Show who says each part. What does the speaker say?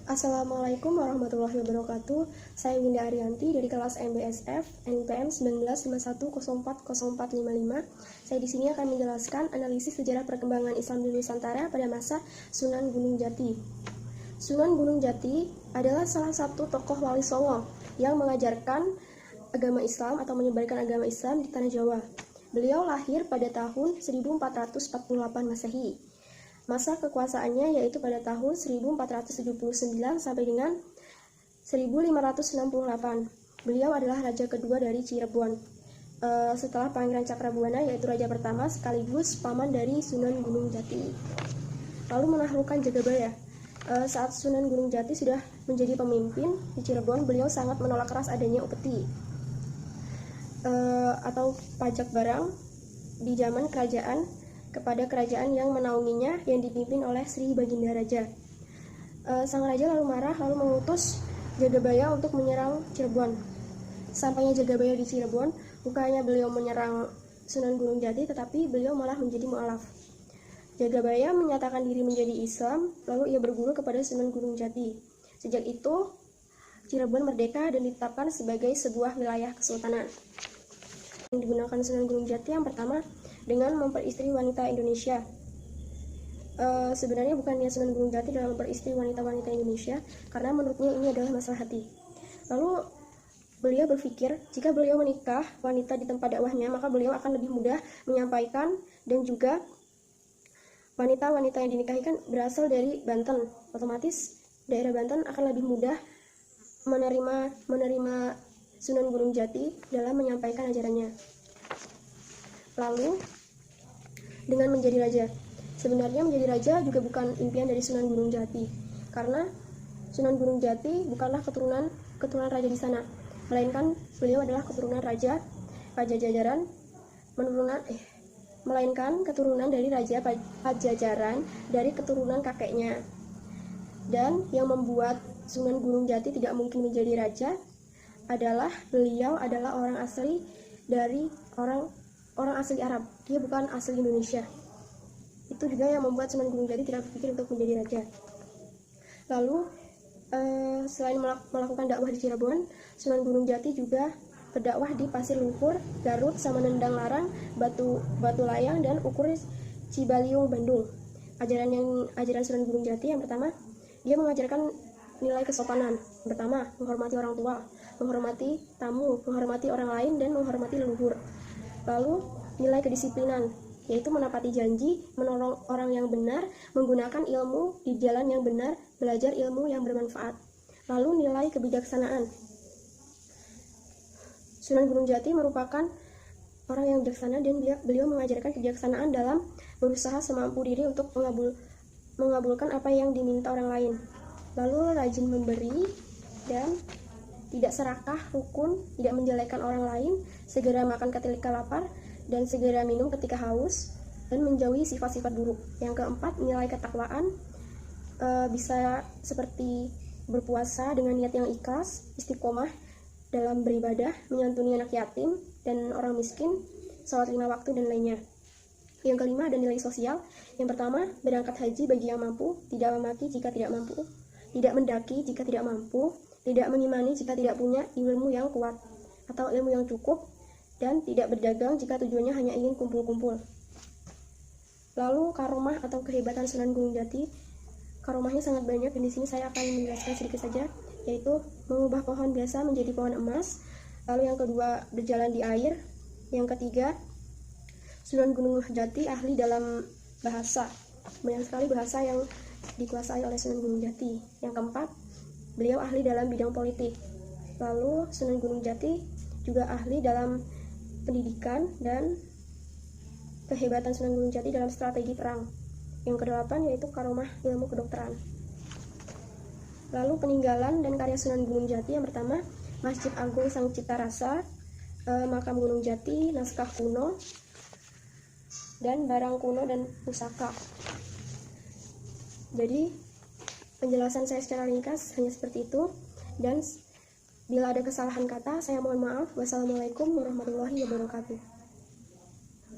Speaker 1: Assalamualaikum warahmatullahi wabarakatuh. Saya Winda Arianti dari kelas MBSF NPM 1951040455. Saya di sini akan menjelaskan analisis sejarah perkembangan Islam di Nusantara pada masa Sunan Gunung Jati. Sunan Gunung Jati adalah salah satu tokoh Wali Songo yang mengajarkan agama Islam atau menyebarkan agama Islam di tanah Jawa. Beliau lahir pada tahun 1448 Masehi. Masa kekuasaannya yaitu pada tahun 1479 sampai dengan 1568. Beliau adalah raja kedua dari Cirebon. Setelah Pangeran Cakrabuana yaitu raja pertama sekaligus paman dari Sunan Gunung Jati. Lalu menaklukkan Jagabaya. Saat Sunan Gunung Jati sudah menjadi pemimpin di Cirebon, beliau sangat menolak keras adanya upeti atau pajak barang di zaman kerajaan kepada kerajaan yang menaunginya yang dipimpin oleh Sri Baginda Raja. Sang raja lalu marah lalu mengutus Jagabaya untuk menyerang Cirebon. Sampainya Jagabaya di Cirebon, bukannya beliau menyerang Sunan Gunung Jati, tetapi beliau malah menjadi mualaf. Jagabaya menyatakan diri menjadi Islam, lalu ia berguru kepada Sunan Gunung Jati. Sejak itu, Cirebon merdeka dan ditetapkan sebagai sebuah wilayah kesultanan. Yang digunakan Sunan Gunung Jati yang pertama dengan memperistri wanita Indonesia. Sebenarnya bukan niat Sunan Gunung Jati dalam memperistri wanita-wanita Indonesia, karena menurutnya ini adalah masalah hati. Lalu beliau berpikir, jika beliau menikah wanita di tempat dakwahnya, maka beliau akan lebih mudah menyampaikan, dan juga wanita-wanita yang dinikahikan berasal dari Banten. Otomatis daerah Banten akan lebih mudah menerima Sunan Gunung Jati dalam menyampaikan ajarannya. Lalu dengan menjadi raja. Sebenarnya menjadi raja juga bukan impian dari Sunan Gunung Jati, karena Sunan Gunung Jati bukanlah keturunan raja di sana, melainkan beliau adalah keturunan raja Pajajaran, melainkan keturunan dari raja Pajajaran dari keturunan kakeknya. Dan yang membuat Sunan Gunung Jati tidak mungkin menjadi raja adalah beliau adalah orang asli dari orang asli Arab, dia bukan asli Indonesia. Itu juga yang membuat Sunan Gunung Jati tidak berpikir untuk menjadi raja. Lalu selain melakukan dakwah di Cirebon, Sunan Gunung Jati juga berdakwah di Pasir Luhur, Garut, Samanendang Larang, Batu Layang, dan Ukur Cibaliung, Bandung. Ajaran Sunan Gunung Jati yang pertama, dia mengajarkan nilai kesopanan. Pertama, menghormati orang tua, menghormati tamu, menghormati orang lain, dan menghormati leluhur. Lalu nilai kedisiplinan, yaitu menepati janji, menolong orang yang benar, menggunakan ilmu di jalan yang benar, belajar ilmu yang bermanfaat. Lalu nilai kebijaksanaan. Sunan Gunung Jati merupakan orang yang bijaksana, dan beliau mengajarkan kebijaksanaan dalam berusaha semampu diri untuk mengabulkan apa yang diminta orang lain. Lalu rajin memberi dan tidak serakah, rukun, tidak menjelekan orang lain, segera makan ketika lapar, dan segera minum ketika haus, dan menjauhi sifat-sifat buruk. Yang keempat, nilai ketakwaan, bisa seperti berpuasa dengan niat yang ikhlas, istiqomah dalam beribadah, menyantuni anak yatim dan orang miskin, sholat 5 waktu, dan lainnya. Yang kelima, ada nilai sosial. Yang pertama, berangkat haji bagi yang mampu, tidak memaki jika tidak mampu, tidak mendaki jika tidak mampu, tidak mengimani jika tidak punya ilmu yang kuat atau ilmu yang cukup, dan tidak berdagang jika tujuannya hanya ingin kumpul-kumpul. Lalu karomah atau kehebatan Sunan Gunung Jati, karomahnya sangat banyak, dan di sini saya akan menjelaskan sedikit saja, yaitu mengubah pohon biasa menjadi pohon emas. Lalu yang kedua, berjalan di air. Yang ketiga, Sunan Gunung Jati ahli dalam bahasa, banyak sekali bahasa yang dikuasai oleh Sunan Gunung Jati. Yang keempat, beliau ahli dalam bidang politik. Lalu Sunan Gunung Jati juga ahli dalam pendidikan, dan kehebatan Sunan Gunung Jati dalam strategi perang. Yang kedelapan yaitu karomah ilmu kedokteran. Lalu peninggalan dan karya Sunan Gunung Jati, yang pertama, Masjid Agung Sang Cipta Rasa, makam Gunung Jati, naskah kuno, dan barang kuno dan pusaka. Jadi penjelasan saya secara ringkas hanya seperti itu, dan bila ada kesalahan kata, saya mohon maaf. Wassalamualaikum warahmatullahi wabarakatuh.